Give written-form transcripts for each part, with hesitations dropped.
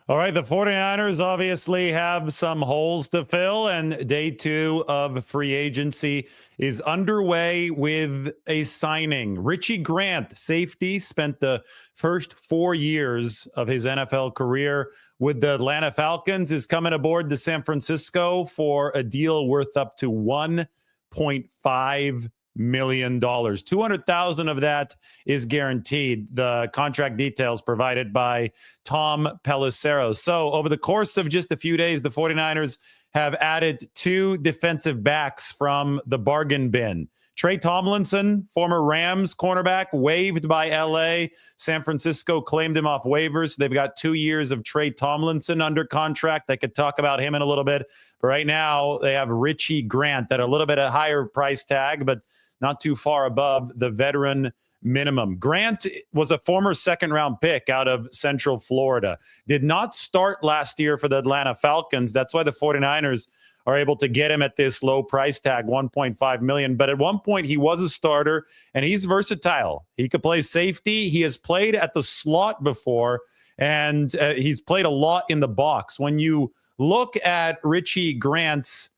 All right, the 49ers obviously have some holes to fill, and day 2 of free agency is underway with a signing. Richie Grant, safety, spent the first 4 years of his NFL career with the Atlanta Falcons, is coming aboard to San Francisco for a deal worth up to $1.5 million. 200,000 of that is guaranteed. The contract details provided by Tom Pelissero. So over the course of just a few days, the 49ers have added 2 defensive backs from the bargain bin. Trey Tomlinson, former Rams cornerback, waived by LA. San Francisco claimed him off waivers. They've got 2 years of Trey Tomlinson under contract. I could talk about him in a little bit. But right now, they have Richie Grant at a little bit of higher price tag, but not too far above the veteran minimum. Grant was a former second-round pick out of Central Florida. Did not start last year for the Atlanta Falcons. That's why the 49ers are able to get him at this low price tag, $1.5 million. But at one point, he was a starter, and he's versatile. He could play safety. He has played at the slot before, and he's played a lot in the box. When you look at Richie Grant's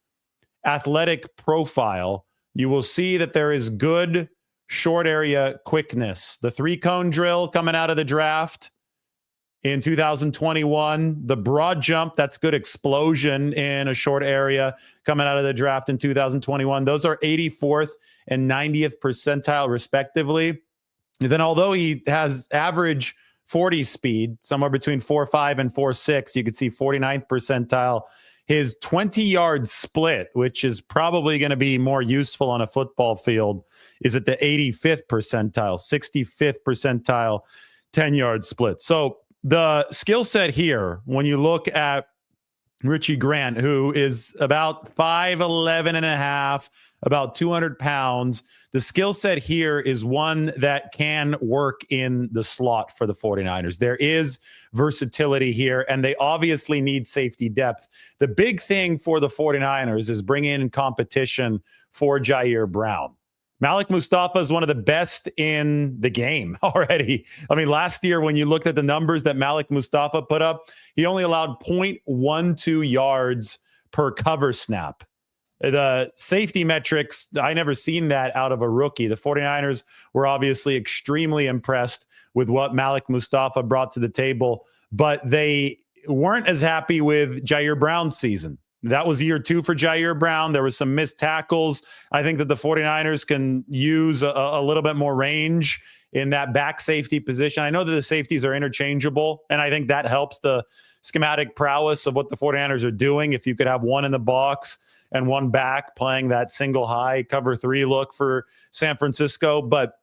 athletic profile, you will see that there is good short area quickness. The 3-cone drill coming out of the draft in 2021, the broad jump, that's good explosion in a short area coming out of the draft in 2021. Those are 84th and 90th percentile respectively. And then although he has average 40 speed, somewhere between 4.5 and 4.6, you could see 49th percentile. His 20-yard split, which is probably going to be more useful on a football field, is at the 85th percentile, 65th percentile, 10-yard split. So the skill set here, when you look at Richie Grant, who is about 5'11 and a half, about 200 pounds. The skill set here is one that can work in the slot for the 49ers. There is versatility here, and they obviously need safety depth. The big thing for the 49ers is bringing in competition for Jair Brown. Malik Mustafa is one of the best in the game already. I mean, last year, when you looked at the numbers that Malik Mustafa put up, he only allowed 0.12 yards per cover snap. The safety metrics, I never seen that out of a rookie. The 49ers were obviously extremely impressed with what Malik Mustafa brought to the table, but they weren't as happy with Jair Brown's season. That was year 2 for Jair Brown. There was some missed tackles. I think that the 49ers can use a little bit more range in that back safety position. I know that the safeties are interchangeable, and I think that helps the schematic prowess of what the 49ers are doing. If you could have one in the box and one back playing that single high cover 3 look for San Francisco. But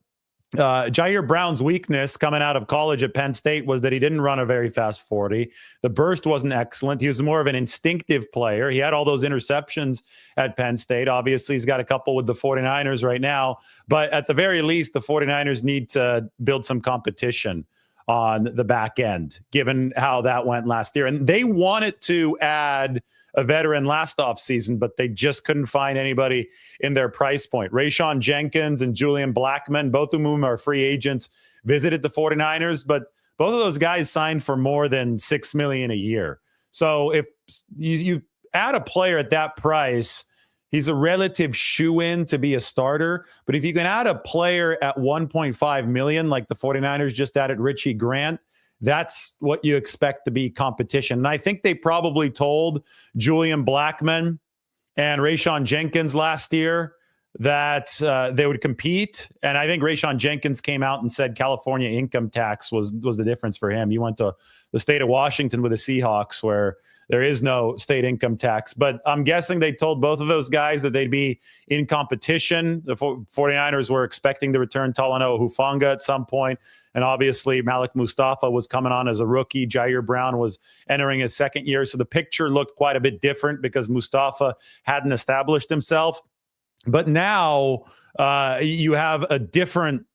Jair Brown's weakness coming out of college at Penn State was that he didn't run a very fast 40. The burst wasn't excellent. He was more of an instinctive player. He had all those interceptions at Penn State. Obviously, he's got a couple with the 49ers right now. But at the very least, the 49ers need to build some competition on the back end, given how that went last year. And they wanted to add a veteran last offseason, but they just couldn't find anybody in their price point. Rayshawn Jenkins and Julian Blackmon, both of whom are free agents, visited the 49ers, but both of those guys signed for more than $6 million a year. So if you add a player at that price, he's a relative shoe-in to be a starter. But if you can add a player at $1.5 million, like the 49ers just added Richie Grant, that's what you expect to be competition. And I think they probably told Julian Blackmon and Rayshawn Jenkins last year that they would compete. And I think Rayshawn Jenkins came out and said California income tax was the difference for him. He went to the state of Washington with the Seahawks, where there is no state income tax. But I'm guessing they told both of those guys that they'd be in competition. The 49ers were expecting to return Talanoa Hufanga at some point. And obviously, Malik Mustafa was coming on as a rookie. Jair Brown was entering his second year. So the picture looked quite a bit different because Mustafa hadn't established himself. But now you have a different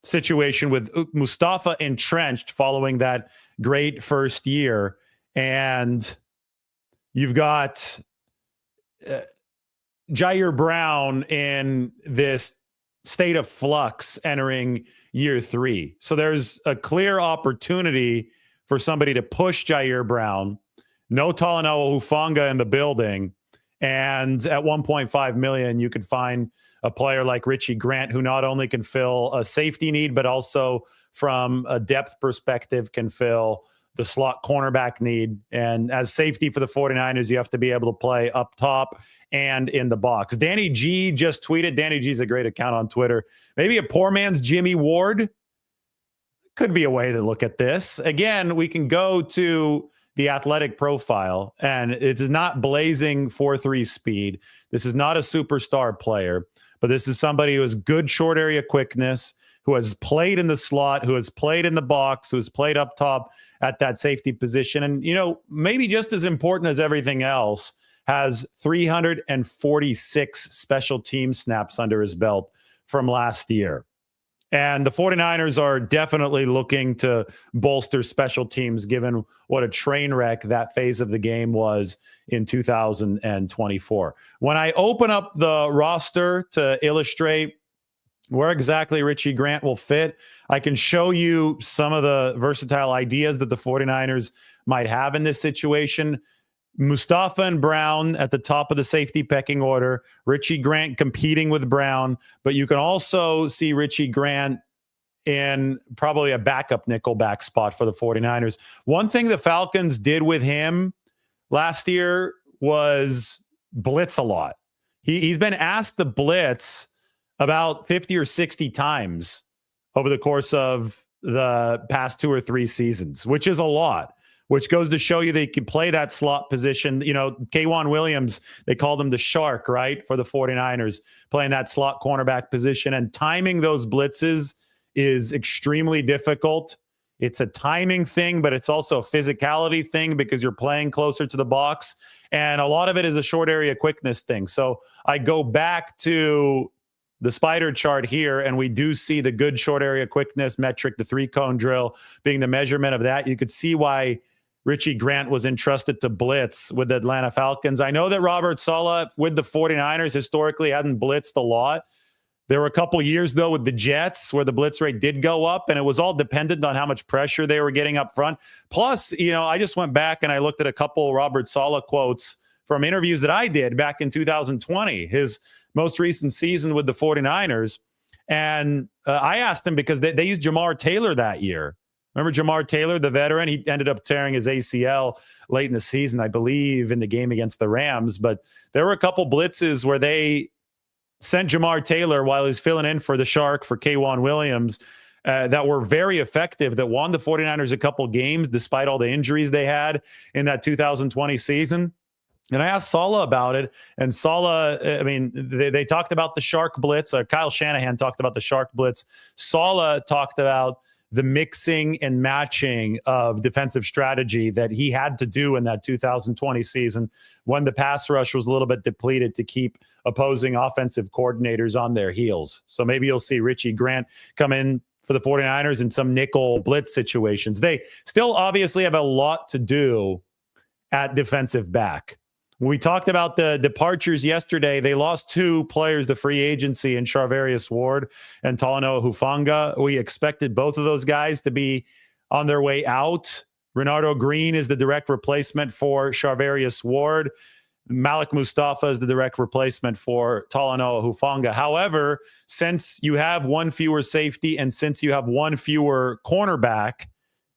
situation with Mustafa entrenched following that great first year. And you've got Jair Brown in this state of flux entering year 3. So there's a clear opportunity for somebody to push Jair Brown. No Talanoa Hufanga in the building. And at $1.5 million, you could find a player like Richie Grant, who not only can fill a safety need, but also from a depth perspective can fill the slot cornerback need. And as safety for the 49ers, you have to be able to play up top and in the box. Danny G just tweeted. Danny G's a great account on Twitter. Maybe a poor man's Jimmy Ward could be a way to look at this. Again, we can go to the athletic profile, and it is not blazing 4.3 speed. This is not a superstar player, but this is somebody who has good short area quickness, who has played in the slot, who has played in the box, who has played up top at that safety position. And, maybe just as important as everything else, has 346 special team snaps under his belt from last year. And the 49ers are definitely looking to bolster special teams, given what a train wreck that phase of the game was in 2024. When I open up the roster to illustrate where exactly Richie Grant will fit, I can show you some of the versatile ideas that the 49ers might have in this situation. Mustafa and Brown at the top of the safety pecking order, Richie Grant competing with Brown, but you can also see Richie Grant in probably a backup nickelback spot for the 49ers. One thing the Falcons did with him last year was blitz a lot. He's been asked to blitz about 50 or 60 times over the course of the past 2 or 3 seasons, which is a lot. Which goes to show you they can play that slot position. K'Wan Williams, they called him the shark, right, for the 49ers, playing that slot cornerback position. And timing those blitzes is extremely difficult. It's a timing thing, but it's also a physicality thing because you're playing closer to the box. And a lot of it is a short area quickness thing. So I go back to the spider chart here, and we do see the good short area quickness metric, the 3-cone drill being the measurement of that. You could see why Richie Grant was entrusted to blitz with the Atlanta Falcons. I know that Robert Saleh with the 49ers historically hadn't blitzed a lot. There were a couple years, though, with the Jets where the blitz rate did go up, and it was all dependent on how much pressure they were getting up front. Plus, I just went back and I looked at a couple Robert Saleh quotes from interviews that I did back in 2020, his most recent season with the 49ers. And I asked him because they used Jamar Taylor that year. Remember Jamar Taylor, the veteran? He ended up tearing his ACL late in the season, I believe, in the game against the Rams. But there were a couple blitzes where they sent Jamar Taylor while he was filling in for the Shark for K'Wan Williams that were very effective, that won the 49ers a couple games despite all the injuries they had in that 2020 season. And I asked Saleh about it, and Saleh, they talked about the Shark blitz. Kyle Shanahan talked about the Shark blitz. Saleh talked about the mixing and matching of defensive strategy that he had to do in that 2020 season when the pass rush was a little bit depleted to keep opposing offensive coordinators on their heels. So maybe you'll see Richie Grant come in for the 49ers in some nickel blitz situations. They still obviously have a lot to do at defensive back. We talked about the departures yesterday. They lost 2 players to free agency in Charvarius Ward and Talanoa Hufanga. We expected both of those guys to be on their way out. Renardo Green is the direct replacement for Charvarius Ward. Malik Mustafa is the direct replacement for Talanoa Hufanga. However, since you have 1 fewer safety and since you have 1 fewer cornerback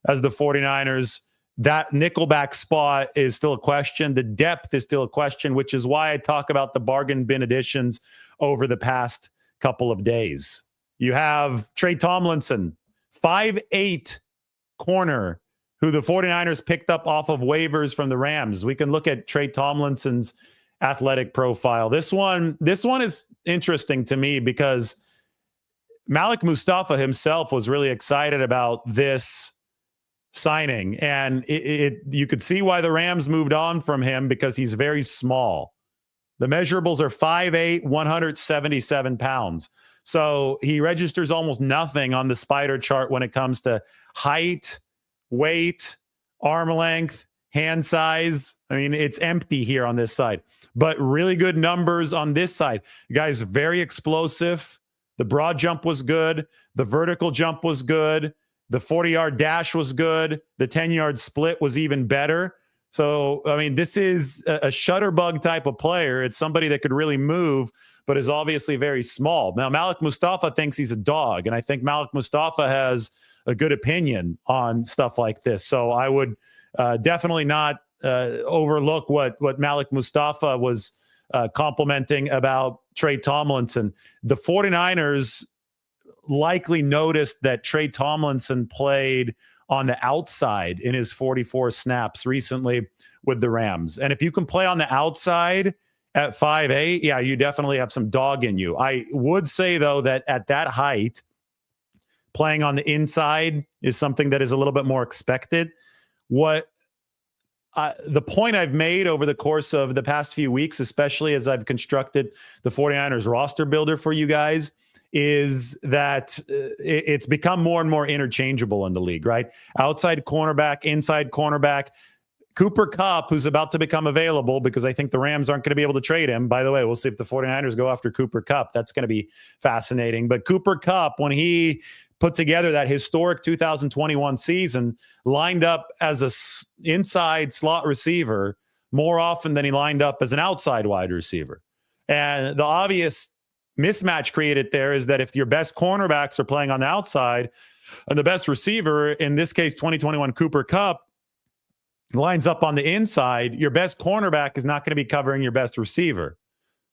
as the 49ers, that nickelback spot is still a question. The depth is still a question, which is why I talk about the bargain bin additions over the past couple of days. You have Trey Tomlinson, 5'8" corner, who the 49ers picked up off of waivers from the Rams. We can look at Trey Tomlinson's athletic profile. This one is interesting to me because Malik Mustafa himself was really excited about this signing, and you could see why the Rams moved on from him because he's very small. The measurables are 5'8", 177 pounds. So he registers almost nothing on the spider chart when it comes to height, weight, arm length, hand size. I mean, it's empty here on this side, but really good numbers on this side. The guy's very explosive. The broad jump was good. The vertical jump was good. The 40-yard dash was good. The 10-yard split was even better. So, I mean, this is a shutterbug type of player. It's somebody that could really move, but is obviously very small. Now, Malik Mustafa thinks he's a dog, and I think Malik Mustafa has a good opinion on stuff like this. So I would definitely not overlook what Malik Mustafa was complimenting about Trey Tomlinson. The 49ers likely noticed that Trey Tomlinson played on the outside in his 44 snaps recently with the Rams. And if you can play on the outside at 5'8", yeah, you definitely have some dog in you. I would say, though, that at that height, playing on the inside is something that is a little bit more expected. The point I've made over the course of the past few weeks, especially as I've constructed the 49ers roster builder for you guys, is that it's become more and more interchangeable in the league, right? Outside cornerback, inside cornerback. Cooper Kupp, who's about to become available because I think the Rams aren't going to be able to trade him. By the way, we'll see if the 49ers go after Cooper Kupp. That's going to be fascinating. But Cooper Kupp, when he put together that historic 2021 season, lined up as a inside slot receiver more often than he lined up as an outside wide receiver. And the obvious mismatch created there is that if your best cornerbacks are playing on the outside and the best receiver, in this case 2021 Cooper Kupp, lines up on the inside, your best cornerback is not going to be covering your best receiver.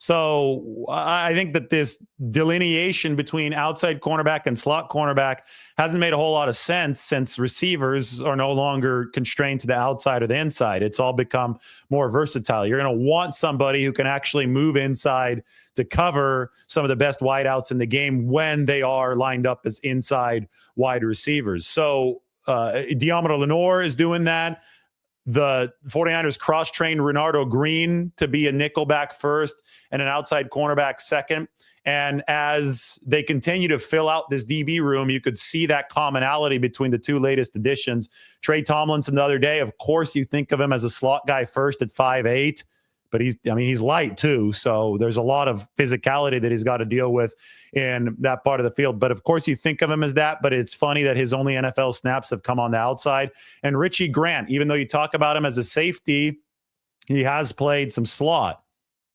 So I think that this delineation between outside cornerback and slot cornerback hasn't made a whole lot of sense since receivers are no longer constrained to the outside or the inside. It's all become more versatile. You're going to want somebody who can actually move inside to cover some of the best wideouts in the game when they are lined up as inside wide receivers. So Deommodore Lenoir is doing that. The 49ers cross-trained Renardo Green to be a nickelback first and an outside cornerback second. And as they continue to fill out this DB room, you could see that commonality between the two latest additions. Trey Tomlinson the other day, of course, you think of him as a slot guy first at 5'8", but he's light too. So there's a lot of physicality that he's got to deal with in that part of the field. But of course you think of him as that, but it's funny that his only NFL snaps have come on the outside. And Richie Grant, even though you talk about him as a safety, he has played some slot.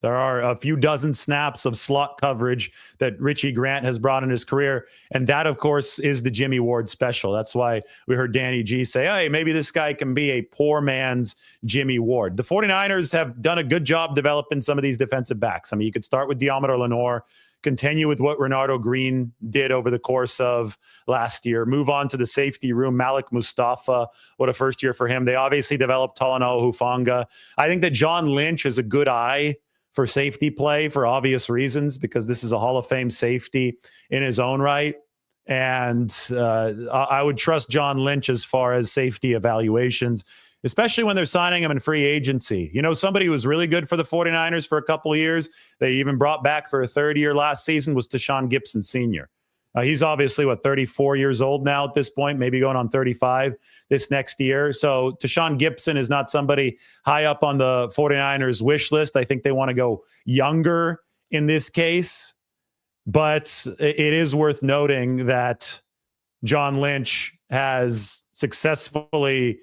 There are a few dozen snaps of slot coverage that Richie Grant has brought in his career. And that, of course, is the Jimmy Ward special. That's why we heard Danny G say, hey, maybe this guy can be a poor man's Jimmy Ward. The 49ers have done a good job developing some of these defensive backs. I mean, you could start with Deommodore Lenoir, continue with what Renardo Green did over the course of last year, move on to the safety room. Malik Mustafa, what a first year for him. They obviously developed Talanoa Hufanga. I think that John Lynch is a good eye for safety play for obvious reasons, because this is a Hall of Fame safety in his own right. And I would trust John Lynch as far as safety evaluations, especially when they're signing him in free agency. You know, somebody who was really good for the 49ers for a couple of years, they even brought back for a third year last season, was Tashawn Gibson Sr. He's obviously, 34 years old now at this point, maybe going on 35 this next year. So Tashawn Gibson is not somebody high up on the 49ers wish list. I think they want to go younger in this case. But it is worth noting that John Lynch has successfully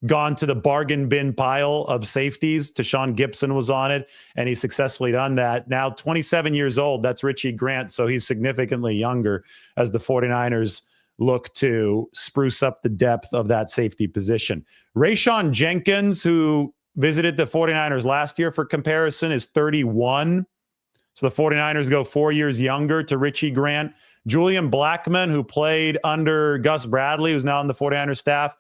gone to the bargain bin pile of safeties. Tashawn Gibson was on it, and he's successfully done that. Now, 27 years old, that's Richie Grant, so he's significantly younger as the 49ers look to spruce up the depth of that safety position. Rayshon Jenkins, who visited the 49ers last year for comparison, is 31. So the 49ers go 4 years younger to Richie Grant. Julian Blackmon, who played under Gus Bradley, who's now on the 49ers staff,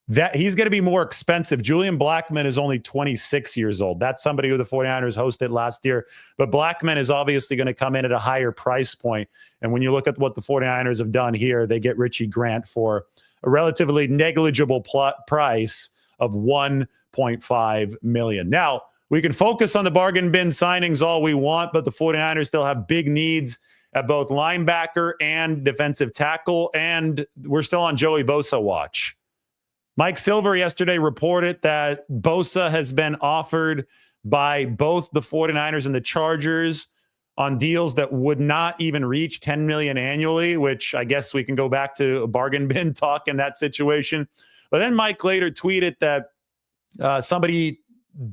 that he's going to be more expensive. Julian Blackmon is only 26 years old. That's somebody who the 49ers hosted last year. But Blackmon is obviously going to come in at a higher price point. And when you look at what the 49ers have done here, they get Richie Grant for a relatively negligible price of $1.5 million. Now, we can focus on the bargain bin signings all we want, but the 49ers still have big needs at both linebacker and defensive tackle. And we're still on Joey Bosa watch. Mike Silver yesterday reported that Bosa has been offered by both the 49ers and the Chargers on deals that would not even reach $10 million annually, which I guess we can go back to a bargain bin talk in that situation. But then Mike later tweeted that somebody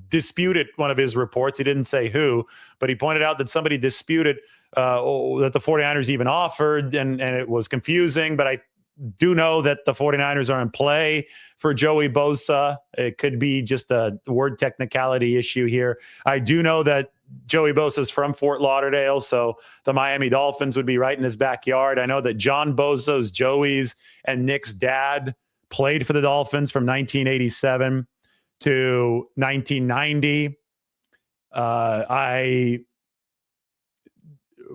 disputed one of his reports. He didn't say who, but he pointed out that somebody disputed that the 49ers even offered, and it was confusing. But I do know that the 49ers are in play for Joey Bosa. It could be just a word technicality issue here. I do know that Joey Bosa is from Fort Lauderdale, so the Miami Dolphins would be right in his backyard. I know that John Bosa's, Joey's, and Nick's dad played for the Dolphins from 1987 to 1990. I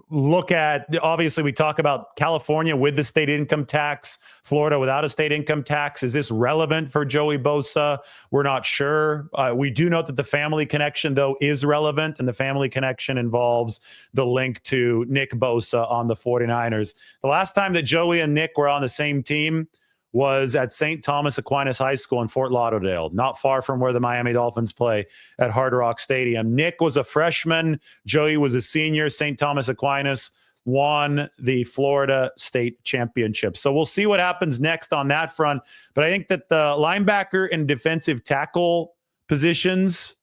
look at, obviously, we talk about California with the state income tax, Florida without a state income tax. Is this relevant for Joey Bosa? We're not sure. We do know that the family connection, though, is relevant, and the family connection involves the link to Nick Bosa on the 49ers. The last time that Joey and Nick were on the same team was at St. Thomas Aquinas High School in Fort Lauderdale, not far from where the Miami Dolphins play at Hard Rock Stadium. Nick was a freshman. Joey was a senior. St. Thomas Aquinas won the Florida State Championship. So we'll see what happens next on that front. But I think that the linebacker and defensive tackle positions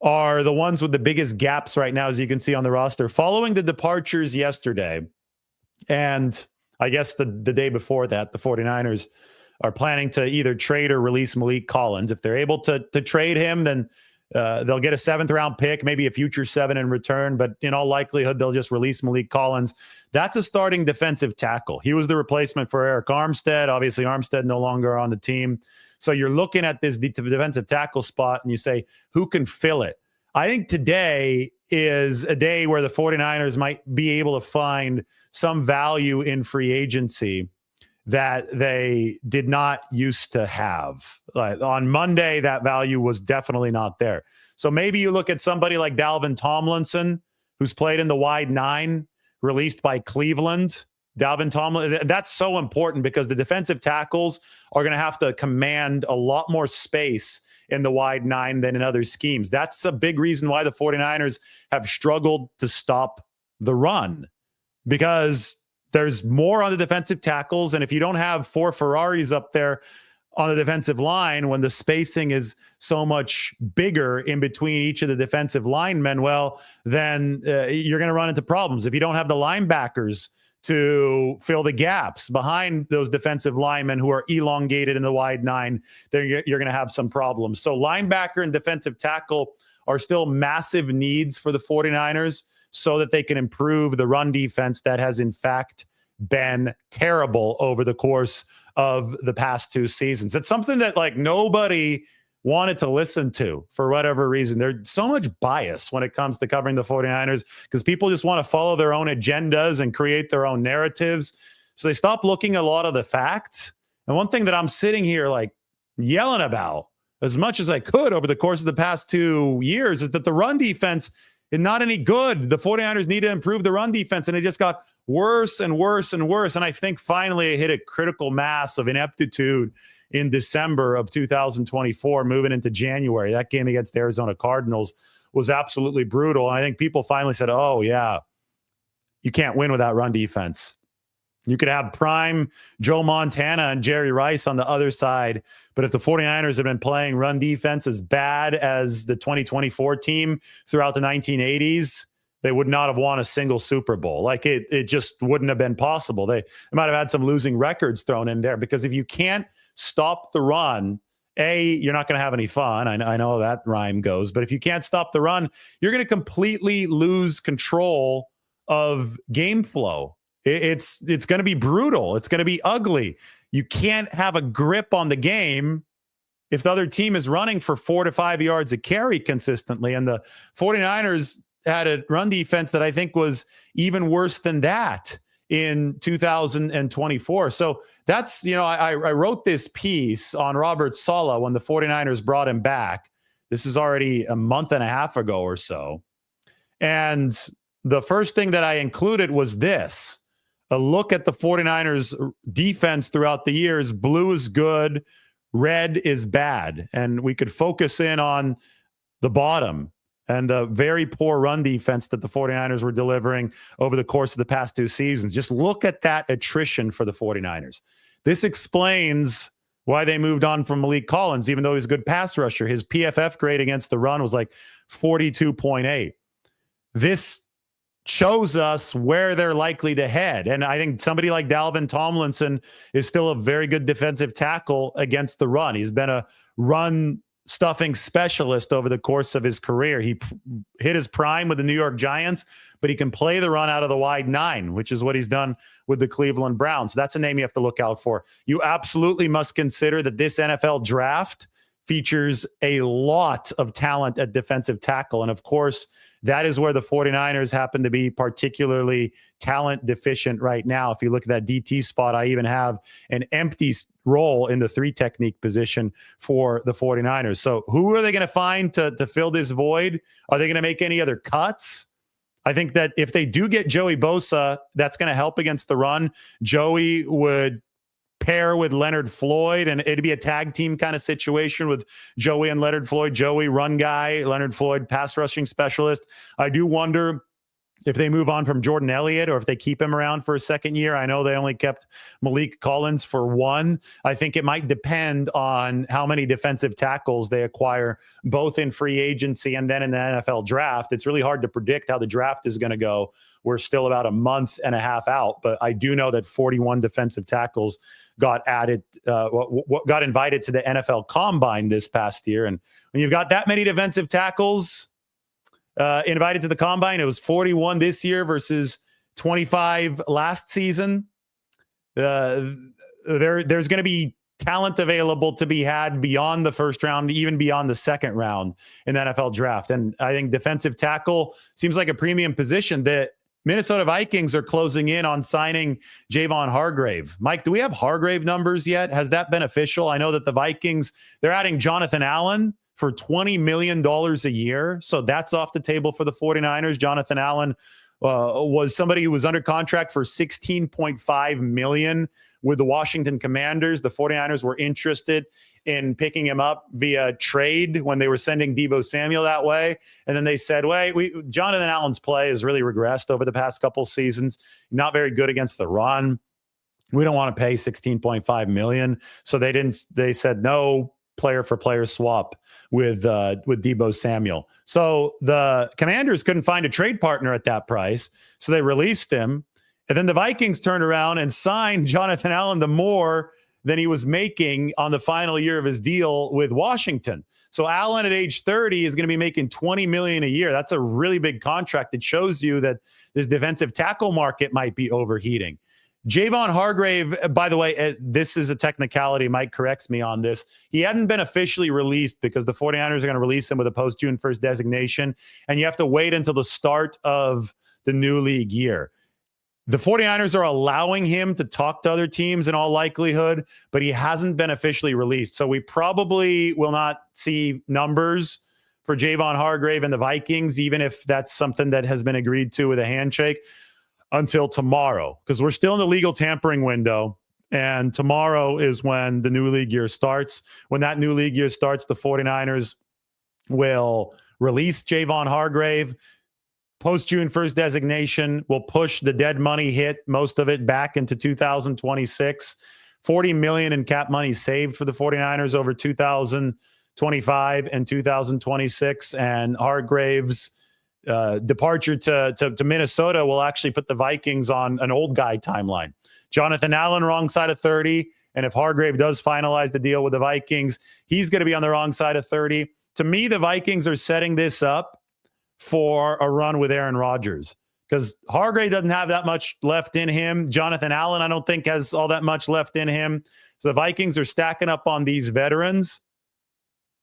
are the ones with the biggest gaps right now, as you can see on the roster. Following the departures yesterday, and I guess the day before that, the 49ers are planning to either trade or release Malik Collins. If they're able to trade him, then they'll get a 7th-round pick, maybe a future 7 in return. But in all likelihood, they'll just release Malik Collins. That's a starting defensive tackle. He was the replacement for Eric Armstead. Obviously, Armstead no longer on the team. So you're looking at this defensive tackle spot, and you say, who can fill it? I think today is a day where the 49ers might be able to find some value in free agency that they did not used to have. Like on Monday, that value was definitely not there. So maybe you look at somebody like Dalvin Tomlinson, who's played in the wide 9, released by Cleveland. Dalvin Tomlinson, that's so important because the defensive tackles are going to have to command a lot more space in the wide 9 than in other schemes. That's a big reason why the 49ers have struggled to stop the run, because there's more on the defensive tackles. And if you don't have 4 Ferraris up there on the defensive line, when the spacing is so much bigger in between each of the defensive linemen, well, then you're going to run into problems. If you don't have the linebackers to fill the gaps behind those defensive linemen who are elongated in the wide 9, then you're going to have some problems. So linebacker and defensive tackle are still massive needs for the 49ers so that they can improve the run defense that has, in fact, been terrible over the course of the past 2 seasons. It's something that like nobody wanted to listen to for whatever reason. There's so much bias when it comes to covering the 49ers because people just want to follow their own agendas and create their own narratives. So they stop looking at a lot of the facts. And one thing that I'm sitting here like yelling about as much as I could over the course of the past 2 years is that the run defense is not any good. The 49ers need to improve the run defense, and it just got worse and worse and worse. And I think finally it hit a critical mass of ineptitude in December of 2024, moving into January. That game against the Arizona Cardinals was absolutely brutal. And I think people finally said, oh, yeah, you can't win without run defense. You could have prime Joe Montana and Jerry Rice on the other side. But if the 49ers have been playing run defense as bad as the 2024 team throughout the 1980s, they would not have won a single Super Bowl. Like it just wouldn't have been possible. They might have had some losing records thrown in there because if you can't stop the run, you're not going to have any fun. I know that rhyme goes, but if you can't stop the run, you're going to completely lose control of game flow. It's going to be brutal. It's going to be ugly. You can't have a grip on the game if the other team is running for 4 to 5 yards a carry consistently. And the 49ers had a run defense that I think was even worse than that in 2024. So that's, I wrote this piece on Robert Saleh when the 49ers brought him back. This is already a month and a half ago or so. And the first thing that I included was this: a look at the 49ers defense throughout the years. Blue is good, red is bad. And we could focus in on the bottom and the very poor run defense that the 49ers were delivering over the course of the past 2 seasons. Just look at that attrition for the 49ers. This explains why they moved on from Malik Collins, even though he's a good pass rusher. His PFF grade against the run was like 42.8. This shows us where they're likely to head. And I think somebody like Dalvin Tomlinson is still a very good defensive tackle against the run. He's been a run stuffing specialist over the course of his career. He hit his prime with the New York Giants, but he can play the run out of the wide 9, which is what he's done with the Cleveland Browns. So that's a name you have to look out for. You absolutely must consider that this NFL draft features a lot of talent at defensive tackle. And of course, that is where the 49ers happen to be particularly talent deficient right now. If you look at that DT spot, I even have an empty role in the 3 technique position for the 49ers. So who are they going to find to fill this void? Are they going to make any other cuts? I think that if they do get Joey Bosa, that's going to help against the run. Joey would pair with Leonard Floyd, and it'd be a tag team kind of situation with Joey and Leonard Floyd. Joey, run guy, Leonard Floyd, pass rushing specialist. I do wonder if they move on from Jordan Elliott or if they keep him around for a second year. I know they only kept Malik Collins for 1. I think it might depend on how many defensive tackles they acquire, both in free agency and then in the NFL draft. It's really hard to predict how the draft is going to go. We're still about a month and a half out, but I do know that 41 defensive tackles got added, got invited to the NFL Combine this past year. And when you've got that many defensive tackles invited to the Combine, it was 41 this year versus 25 last season. There's going to be talent available to be had beyond the first round, even beyond the second round in the NFL draft. And I think defensive tackle seems like a premium position. The Minnesota Vikings are closing in on signing Javon Hargrave. Mike, do we have Hargrave numbers yet? Has that been official? I know that the Vikings, they're adding Jonathan Allen for $20 million a year. So that's off the table for the 49ers. Jonathan Allen was somebody who was under contract for $16.5 million with the Washington Commanders. The 49ers were interested in picking him up via trade when they were sending Deebo Samuel that way. And then they said, wait, Jonathan Allen's play has really regressed over the past couple seasons. Not very good against the run. We don't want to pay $16.5 million. So they said no player for player swap with Deebo Samuel. So the Commanders couldn't find a trade partner at that price. So they released him. And then the Vikings turned around and signed Jonathan Allen to more than he was making on the final year of his deal with Washington. So Allen at age 30 is going to be making $20 million a year. That's a really big contract. It shows you that this defensive tackle market might be overheating. Javon Hargrave, by the way, this is a technicality. Mike corrects me on this. He hadn't been officially released because the 49ers are going to release him with a post-June 1st designation, and you have to wait until the start of the new league year. The 49ers are allowing him to talk to other teams in all likelihood, but he hasn't been officially released. So we probably will not see numbers for Javon Hargrave and the Vikings, even if that's something that has been agreed to with a handshake, until tomorrow, because we're still in the legal tampering window. And tomorrow is when the new league year starts. When that new league year starts, the 49ers will release Javon Hargrave. Post-June 1st designation will push the dead money hit, most of it back into 2026. $40 million in cap money saved for the 49ers over 2025 and 2026. And Hargrave's departure to Minnesota will actually put the Vikings on an old guy timeline. Jonathan Allen, wrong side of 30. And if Hargrave does finalize the deal with the Vikings, he's going to be on the wrong side of 30. To me, the Vikings are setting this up for a run with Aaron Rodgers, because Hargrave doesn't have that much left in him. Jonathan Allen, I don't think, has all that much left in him. So the Vikings are stacking up on these veterans.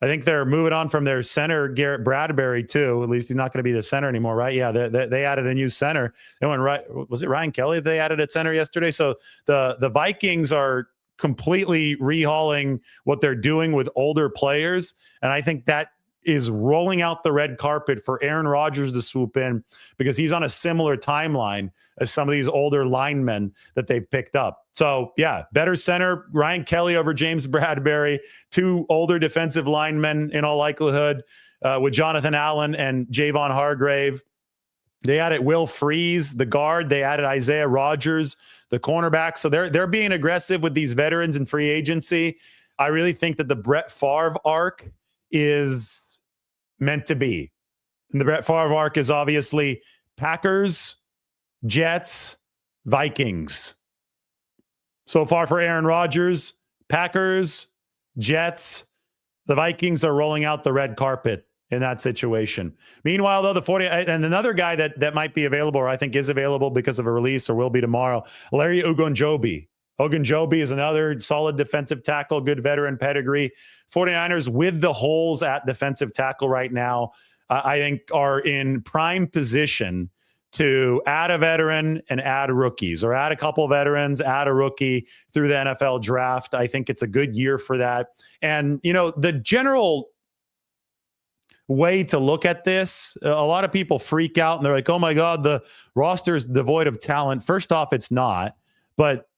I think they're moving on from their center, Garrett Bradbury, too. At least he's not going to be the center anymore, right? Yeah, they added a new center. They went right. Was it Ryan Kelly they added at center yesterday? So the Vikings are completely rehauling what they're doing with older players, and I think that is rolling out the red carpet for Aaron Rodgers to swoop in, because he's on a similar timeline as some of these older linemen that they've picked up. So yeah, better center, Ryan Kelly over James Bradbury, two older defensive linemen in all likelihood. with Jonathan Allen and Javon Hargrave. They added Will Freeze, the guard. They added Isaiah Rodgers, the cornerback. So they're being aggressive with these veterans in free agency. I really think that the Brett Favre arc is meant to be. And the Brett Favre arc is obviously Packers, Jets, Vikings. So far for Aaron Rodgers, Packers, Jets, the Vikings are rolling out the red carpet in that situation. Meanwhile, though, the 40 and another guy that might be available, or I think is available because of a release or will be tomorrow, Larry Ogunjobi. Ogunjobi is another solid defensive tackle, good veteran pedigree. 49ers with the holes at defensive tackle right now, I think are in prime position to add a veteran and add rookies, or add a couple veterans, add a rookie through the NFL draft. I think it's a good year for that. And, the general way to look at this, a lot of people freak out and they're like, oh my God, the roster is devoid of talent. First off, it's not. But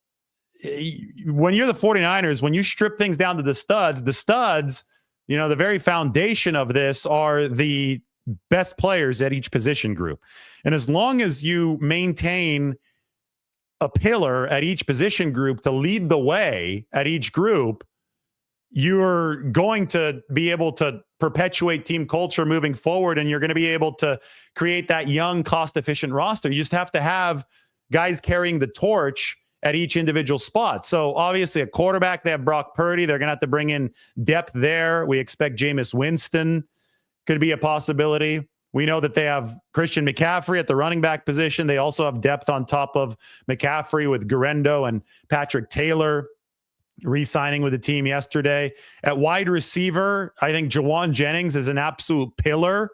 when you're the 49ers, when you strip things down to the studs, the very foundation of this are the best players at each position group. And as long as you maintain a pillar at each position group to lead the way at each group, you're going to be able to perpetuate team culture moving forward, and you're going to be able to create that young, cost-efficient roster. You just have to have guys carrying the torch at each individual spot. So obviously a quarterback, they have Brock Purdy. They're going to have to bring in depth there. We expect Jameis Winston could be a possibility. We know that they have Christian McCaffrey at the running back position. They also have depth on top of McCaffrey with Garendo and Patrick Taylor re-signing with the team yesterday. At wide receiver, I think Jawan Jennings is an absolute pillar.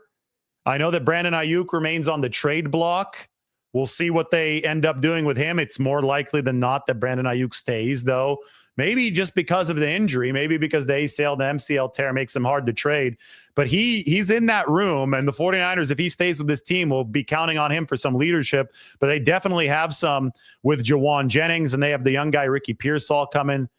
I know that Brandon Ayuk remains on the trade block. We'll see what they end up doing with him. It's more likely than not that Brandon Ayuk stays, though. Maybe just because of the injury, maybe because the ACL, the MCL tear makes him hard to trade. But he's in that room, and the 49ers, if he stays with this team, will be counting on him for some leadership. But they definitely have some with Jawan Jennings, and they have the young guy Ricky Pearsall coming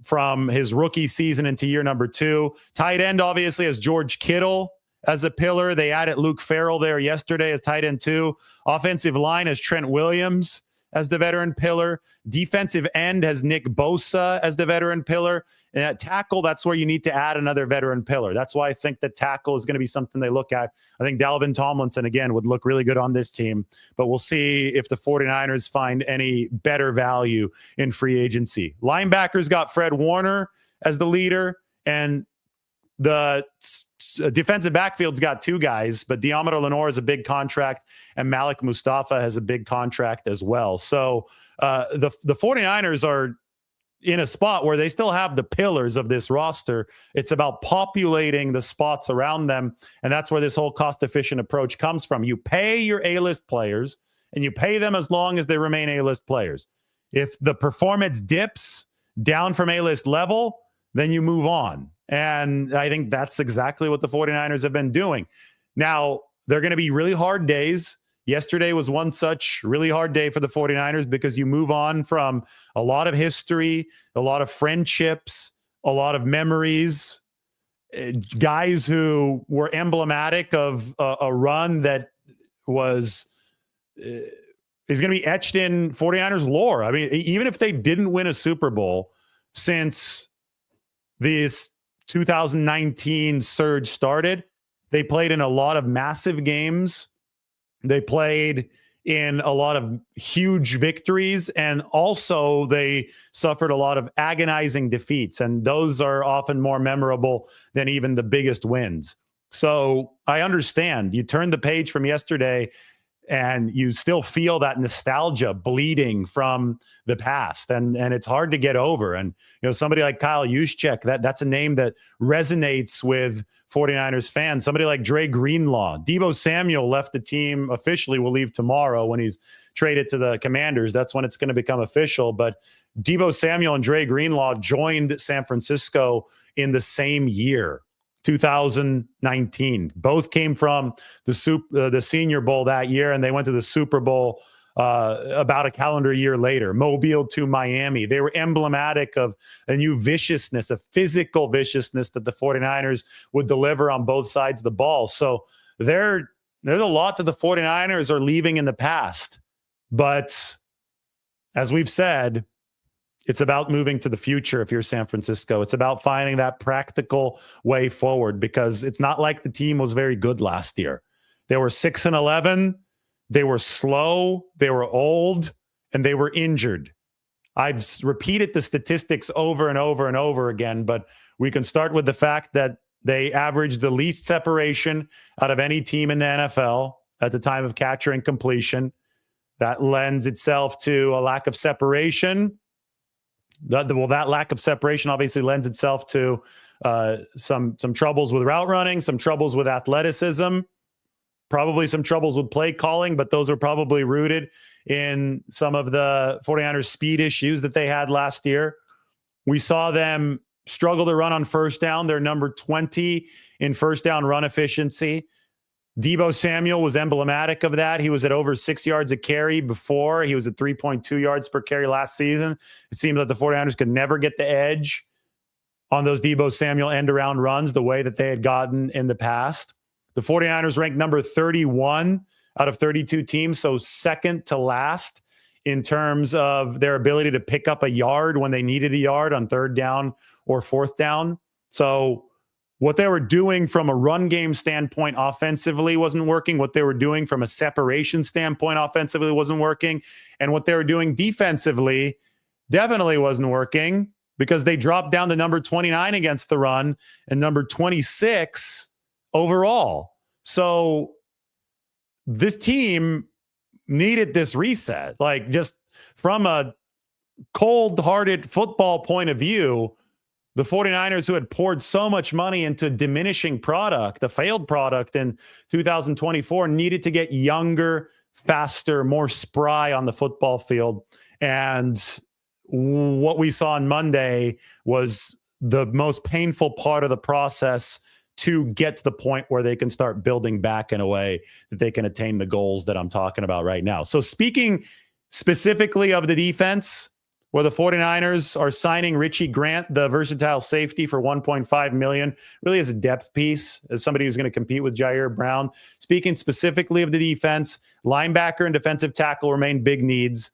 from his rookie season into year number 2. Tight end, obviously, as George Kittle as a pillar. They added Luke Farrell there yesterday as tight end 2. Offensive line as Trent Williams as the veteran pillar. Defensive end has Nick Bosa as the veteran pillar. And at tackle, that's where you need to add another veteran pillar. That's why I think that tackle is going to be something they look at. I think Dalvin Tomlinson, again, would look really good on this team. But we'll see if the 49ers find any better value in free agency. Linebackers got Fred Warner as the leader. And the defensive backfield's got 2 guys, but Deommodore Lenoir has a big contract, and Malik Mustafa has a big contract as well. So the 49ers are in a spot where they still have the pillars of this roster. It's about populating the spots around them, and that's where this whole cost-efficient approach comes from. You pay your A-list players, and you pay them as long as they remain A-list players. If the performance dips down from A-list level, then you move on. And I think that's exactly what the 49ers have been doing. Now, they're going to be really hard days. Yesterday was one such really hard day for the 49ers because you move on from a lot of history, a lot of friendships, a lot of memories, guys who were emblematic of a run that was is going to be etched in 49ers lore. I mean, even if they didn't win a Super Bowl since this 2019 surge started, they played in a lot of massive games. They played in a lot of huge victories, and also they suffered a lot of agonizing defeats, and those are often more memorable than even the biggest wins. So I understand. You turn the page from yesterday and you still feel that nostalgia bleeding from the past. And it's hard to get over. And, somebody like Kyle Juszczyk, that's a name that resonates with 49ers fans. Somebody like Dre Greenlaw. Deebo Samuel left the team officially, will leave tomorrow when he's traded to the Commanders. That's when it's going to become official. But Deebo Samuel and Dre Greenlaw joined San Francisco in the same year. 2019. Both came from the Senior Bowl that year, and they went to the Super Bowl about a calendar year later, Mobile to Miami. They were emblematic of a new viciousness, a physical viciousness that the 49ers would deliver on both sides of the ball. So there's a lot that the 49ers are leaving in the past. But as we've said, it's about moving to the future if you're San Francisco. It's about finding that practical way forward, because it's not like the team was very good last year. They were 6-11. They were slow. They were old, and they were injured. I've repeated the statistics over and over and over again, but we can start with the fact that they averaged the least separation out of any team in the NFL at the time of catcher and completion. That lends itself to a lack of separation. That lack of separation obviously lends itself to some troubles with route running, some troubles with athleticism, probably some troubles with play calling, but those are probably rooted in some of the 49ers speed issues that they had last year. We saw them struggle to run on first down. They're number 20 in first down run efficiency. Deebo Samuel was emblematic of that. He was at over 6 yards a carry before. He was at 3.2 yards per carry last season. It seemed that the 49ers could never get the edge on those Deebo Samuel end-around runs the way that they had gotten in the past. The 49ers ranked number 31 out of 32 teams, so second to last in terms of their ability to pick up a yard when they needed a yard on third down or fourth down. So what they were doing from a run game standpoint offensively wasn't working. What they were doing from a separation standpoint offensively wasn't working. And what they were doing defensively definitely wasn't working, because they dropped down to number 29 against the run and number 26 overall. So this team needed this reset. Like, just from a cold-hearted football point of view, the 49ers, who had poured so much money into diminishing product, a failed product in 2024, needed to get younger, faster, more spry on the football field. And what we saw on Monday was the most painful part of the process to get to the point where they can start building back in a way that they can attain the goals that I'm talking about right now. So speaking specifically of the defense, where the 49ers are signing Richie Grant, the versatile safety, for $1.5 million, really as a depth piece, as somebody who's going to compete with Jair Brown. Speaking specifically of the defense, linebacker and defensive tackle remain big needs.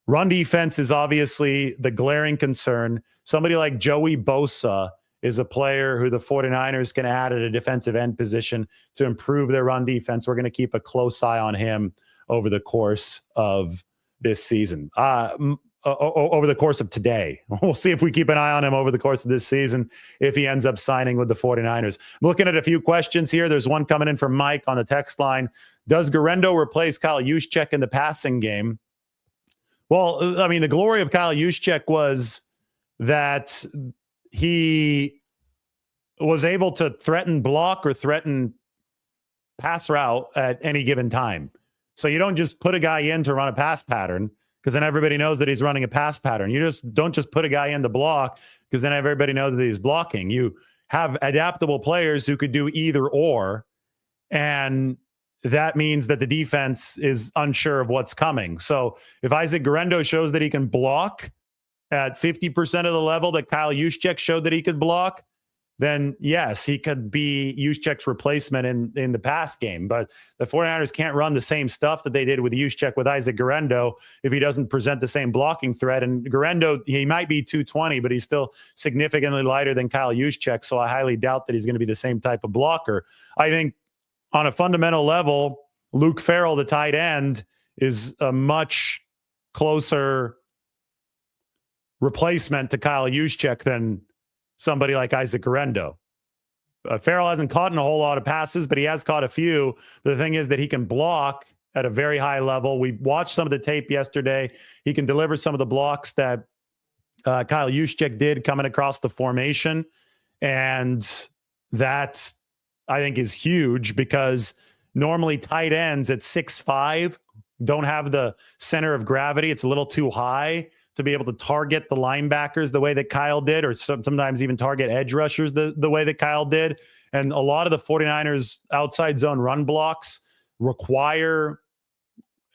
Run defense is obviously the glaring concern. Somebody like Joey Bosa is a player who the 49ers can add at a defensive end position to improve their run defense. We're going to keep a close eye on him over the course of this season. Over the course of today. We'll see if we keep an eye on him over the course of this season, if he ends up signing with the 49ers. I'm looking at a few questions here. There's one coming in from Mike on the text line. Does Guerendo replace Kyle Juszczyk in the passing game? Well, I mean, the glory of Kyle Juszczyk was that he was able to threaten block or threaten pass route at any given time. So you don't just put a guy in to run a pass pattern, because then everybody knows that he's running a pass pattern. You just don't just put a guy in to block, because then everybody knows that he's blocking. You have adaptable players who could do either or, and that means that the defense is unsure of what's coming. So if Isaac Guerendo shows that he can block at 50% of the level that Kyle Juszczyk showed that he could block, then yes, he could be Juszczyk's replacement in the pass game. But the 49ers can't run the same stuff that they did with Juszczyk with Isaac Guerendo if he doesn't present the same blocking threat. And Guerendo, he might be 220, but he's still significantly lighter than Kyle Juszczyk, so I highly doubt that he's going to be the same type of blocker. I think on a fundamental level, Luke Farrell, the tight end, is a much closer replacement to Kyle Juszczyk than somebody like Isaac Guerendo. Farrell hasn't caught in a whole lot of passes, but he has caught a few. But the thing is that he can block at a very high level. We watched some of the tape yesterday. He can deliver some of the blocks that Kyle Juszczyk did coming across the formation. And that, I think, is huge, because normally tight ends at 6'5" don't have the center of gravity. It's a little too high to be able to target the linebackers the way that Kyle did, or sometimes even target edge rushers the way that Kyle did. And a lot of the 49ers outside zone run blocks require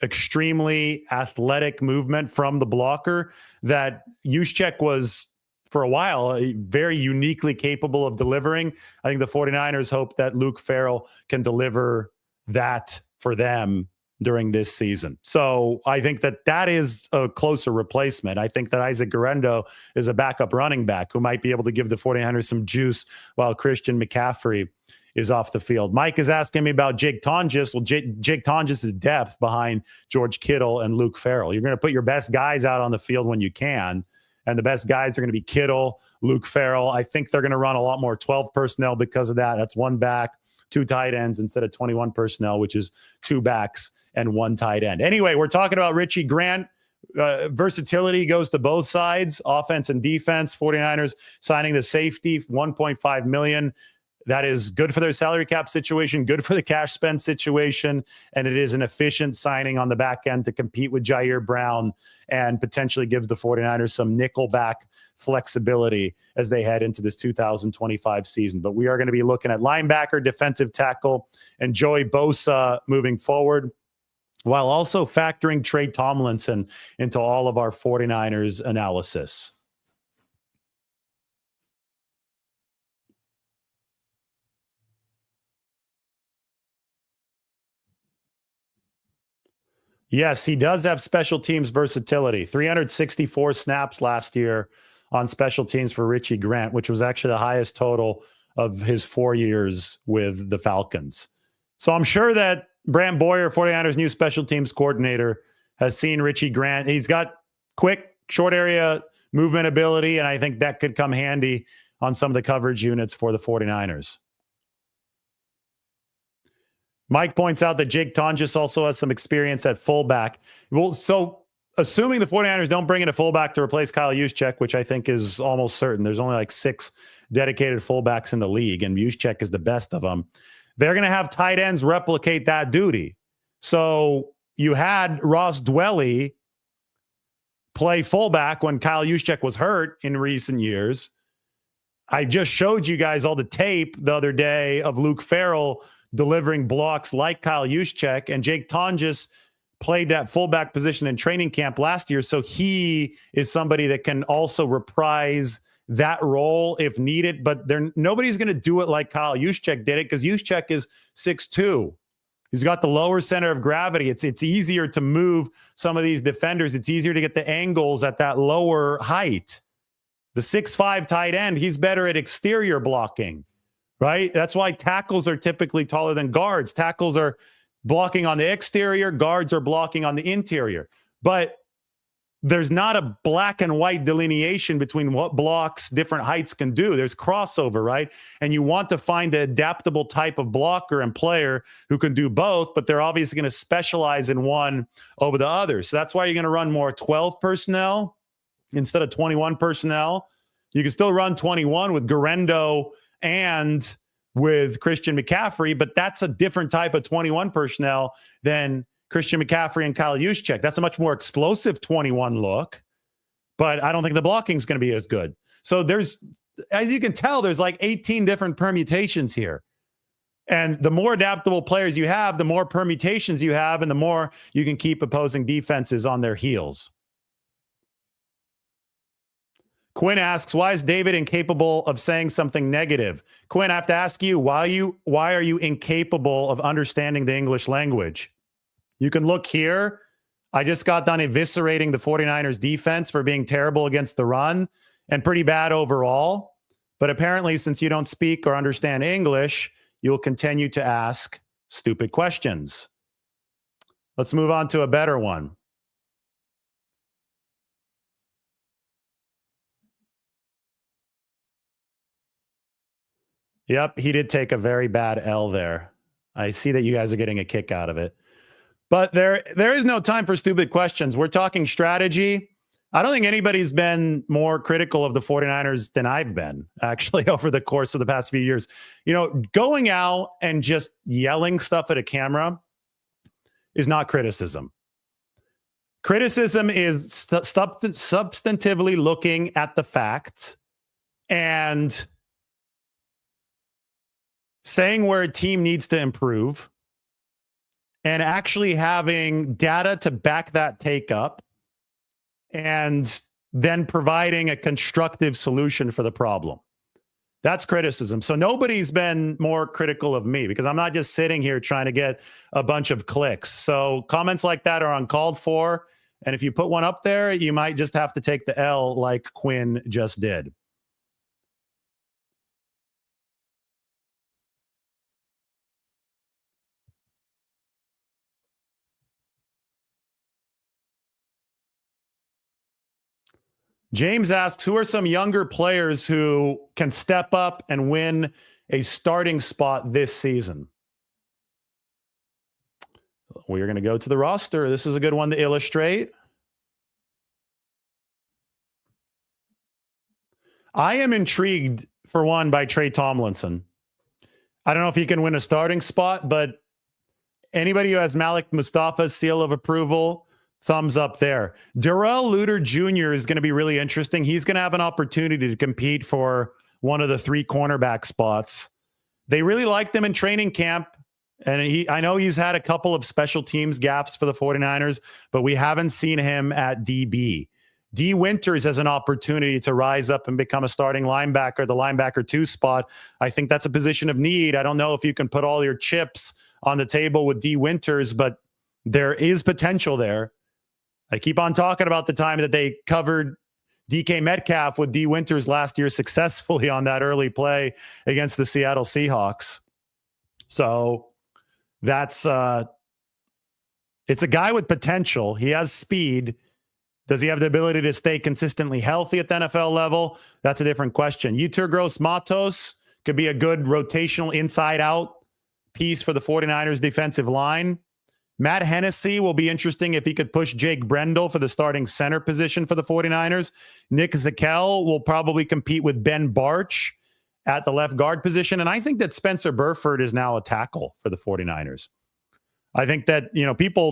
extremely athletic movement from the blocker that Juszczyk was, for a while, very uniquely capable of delivering. I think the 49ers hope that Luke Farrell can deliver that for them during this season. So I think that is a closer replacement. I think that Isaac Guerrero is a backup running back who might be able to give the 49ers some juice while Christian McCaffrey is off the field. Mike is asking me about Jake Tonjes. Well, Jake Tonjes' depth behind George Kittle and Luke Farrell. You're going to put your best guys out on the field when you can, and the best guys are going to be Kittle, Luke Farrell. I think they're going to run a lot more 12 personnel because of that. That's one back, two tight ends instead of 21 personnel, which is two backs and one tight end. Anyway, we're talking about Richie Grant. Versatility goes to both sides, offense and defense. 49ers signing the safety, $1.5 million. That is good for their salary cap situation, good for the cash spend situation, and it is an efficient signing on the back end to compete with Jair Brown and potentially give the 49ers some nickel back flexibility as they head into this 2025 season. But we are going to be looking at linebacker, defensive tackle, and Joey Bosa moving forward, while also factoring Trey Tomlinson into all of our 49ers analysis. Yes, he does have special teams versatility. 364 snaps last year on special teams for Richie Grant, which was actually the highest total of his 4 years with the Falcons. So I'm sure that Brant Boyer, 49ers new special teams coordinator, has seen Richie Grant. He's got quick, short area movement ability, and I think that could come handy on some of the coverage units for the 49ers. Mike points out that Jake Tonjes also has some experience at fullback. Well, so assuming the 49ers don't bring in a fullback to replace Kyle Juszczyk, which I think is almost certain, there's only like 6 dedicated fullbacks in the league, and Juszczyk is the best of them. They're going to have tight ends replicate that duty. So you had Ross Dwelly play fullback when Kyle Juszczyk was hurt in recent years. I just showed you guys all the tape the other day of Luke Farrell delivering blocks like Kyle Juszczyk, and Jake Tonjes played that fullback position in training camp last year. So he is somebody that can also reprise that role if needed, but nobody's going to do it like Kyle Juszczyk did it, because Juszczyk is 6'2". He's got the lower center of gravity. It's easier to move some of these defenders. It's easier to get the angles at that lower height. The 6'5" tight end, he's better at exterior blocking, right? That's why tackles are typically taller than guards. Tackles are blocking on the exterior, guards are blocking on the interior. But there's not a black and white delineation between what blocks different heights can do. There's crossover, right? And you want to find the adaptable type of blocker and player who can do both, but they're obviously going to specialize in one over the other. So that's why you're going to run more 12 personnel instead of 21 personnel. You can still run 21 with Guerrero and with Christian McCaffrey, but that's a different type of 21 personnel than Christian McCaffrey and Kyle Juszczyk. That's a much more explosive 21 look, but I don't think the blocking is going to be as good. So there's, as you can tell, there's like 18 different permutations here. And the more adaptable players you have, the more permutations you have, and the more you can keep opposing defenses on their heels. Quinn asks, why is David incapable of saying something negative? Quinn, I have to ask you, why are you incapable of understanding the English language? You can look here. I just got done eviscerating the 49ers defense for being terrible against the run and pretty bad overall. But apparently, since you don't speak or understand English, you'll continue to ask stupid questions. Let's move on to a better one. Yep, he did take a very bad L there. I see that you guys are getting a kick out of it. But there is no time for stupid questions. We're talking strategy. I don't think anybody's been more critical of the 49ers than I've been, actually, over the course of the past few years. You know, going out and just yelling stuff at a camera is not criticism. Criticism is substantively looking at the facts and saying where a team needs to improve and actually having data to back that take up and then providing a constructive solution for the problem. That's criticism. So nobody's been more critical of me because I'm not just sitting here trying to get a bunch of clicks. So comments like that are uncalled for. And if you put one up there, you might just have to take the L like Quinn just did. James asks, who are some younger players who can step up and win a starting spot this season? We're going to go to the roster. This is a good one to illustrate. I am intrigued, for one, by Trey Tomlinson. I don't know if he can win a starting spot, but anybody who has Malik Mustafa's seal of approval, thumbs up there. Darrell Luter Jr. is going to be really interesting. He's going to have an opportunity to compete for one of the 3 cornerback spots. They really liked him in training camp. And I know he's had a couple of special teams gaffes for the 49ers, but we haven't seen him at DB. D. Winters has an opportunity to rise up and become a starting linebacker, the linebacker 2 spot. I think that's a position of need. I don't know if you can put all your chips on the table with D. Winters, but there is potential there. I keep on talking about the time that they covered DK Metcalf with D. Winters last year successfully on that early play against the Seattle Seahawks. So that's it's a guy with potential. He has speed. Does he have the ability to stay consistently healthy at the NFL level? That's a different question. Yetur Gross-Matos could be a good rotational inside-out piece for the 49ers defensive line. Matt Hennessy will be interesting if he could push Jake Brendel for the starting center position for the 49ers. Nick Zakelj will probably compete with Ben Barch at the left guard position. And I think that Spencer Burford is now a tackle for the 49ers. I think that,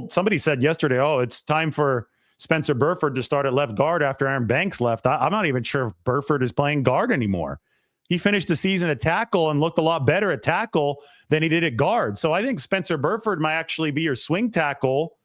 somebody said yesterday, it's time for Spencer Burford to start at left guard after Aaron Banks left. I'm not even sure if Burford is playing guard anymore. He finished the season at tackle and looked a lot better at tackle than he did at guard. So I think Spencer Burford might actually be your swing tackle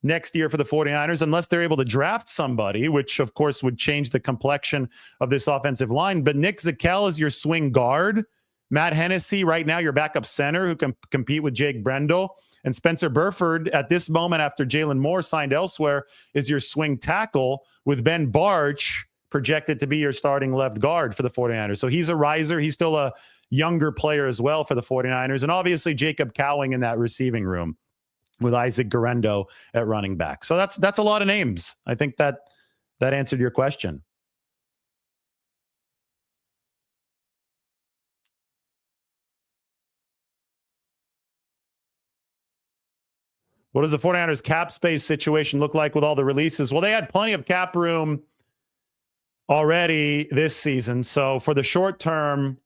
next year for the 49ers, unless they're able to draft somebody, which of course would change the complexion of this offensive line. But Nick Zakelj is your swing guard. Matt Hennessy, right now, your backup center who can compete with Jake Brendel. And Spencer Burford, at this moment after Jalen Moore signed elsewhere, is your swing tackle, with Ben Barch projected to be your starting left guard for the 49ers. So he's a riser. He's still a younger player as well for the 49ers. And obviously Jacob Cowing in that receiving room with Isaac Guerendo at running back. So that's a lot of names. I think that answered your question. What does the 49ers cap space situation look like with all the releases? Well, they had plenty of cap room already this season. So for the short term,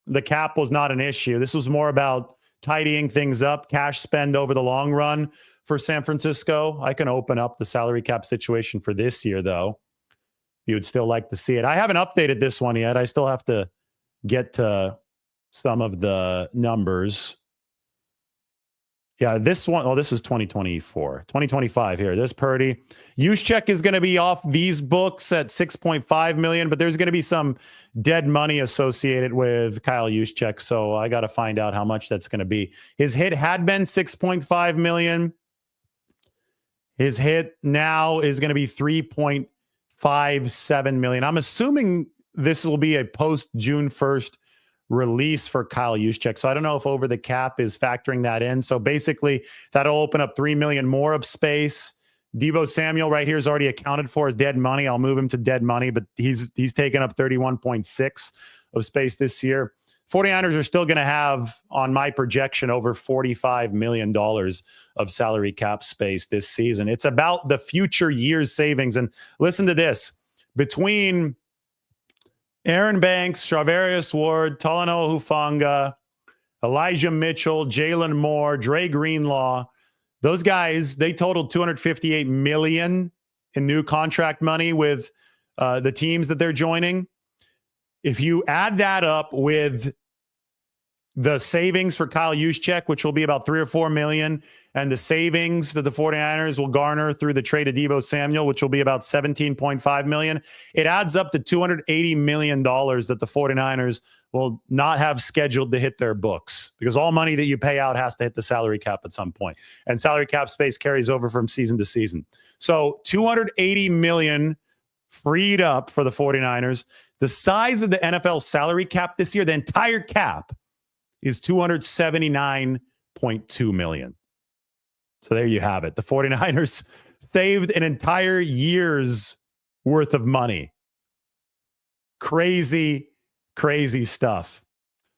the cap was not an issue. This was more about tidying things up, cash spend over the long run for San Francisco. I can open up the salary cap situation for this year, though. You would still like to see it. I haven't updated this one yet. I still have to get to some of the numbers. Yeah, this one, this is 2024. 2025 here. This Purdy. Juszczyk is going to be off these books at $6.5 million, but there's going to be some dead money associated with Kyle Juszczyk, so I got to find out how much that's going to be. His hit had been $6.5 million. His hit now is going to be $3.57 million. I'm assuming this will be a post-June 1st release for Kyle Juszczyk. So I don't know if over the cap is factoring that in. So basically that'll open up $3 million more of space. Deebo Samuel right here is already accounted for as dead money. I'll move him to dead money, but he's taken up 31.6 of space this year. 49ers are still going to have, on my projection, over $45 million of salary cap space this season. It's about the future year's savings. And listen to this. Between Aaron Banks, Charvarius Ward, Talanoa Hufanga, Elijah Mitchell, Jalen Moore, Dre Greenlaw, those guys, they totaled $258 million in new contract money with the teams that they're joining. If you add that up with the savings for Kyle Juszczyk, which will be about $3 or $4 million, and the savings that the 49ers will garner through the trade of Deebo Samuel, which will be about $17.5 million, it adds up to $280 million that the 49ers will not have scheduled to hit their books, because all money that you pay out has to hit the salary cap at some point. And salary cap space carries over from season to season. So $280 million freed up for the 49ers. The size of the NFL salary cap this year, the entire cap, is $279.2 million. So there you have it. The 49ers saved an entire year's worth of money. Crazy, crazy stuff.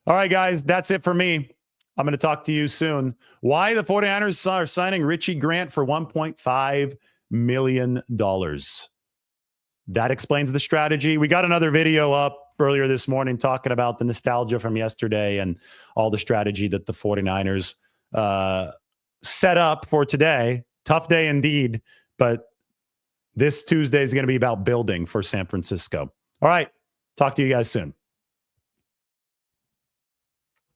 All right, guys, that's it for me. I'm going to talk to you soon. Why the 49ers are signing Richie Grant for $1.5 million. That explains the strategy. We got another video up earlier this morning talking about the nostalgia from yesterday and all the strategy that the 49ers set up for today. Tough day indeed, but this Tuesday is going to be about building for San Francisco. All right, talk to you guys soon.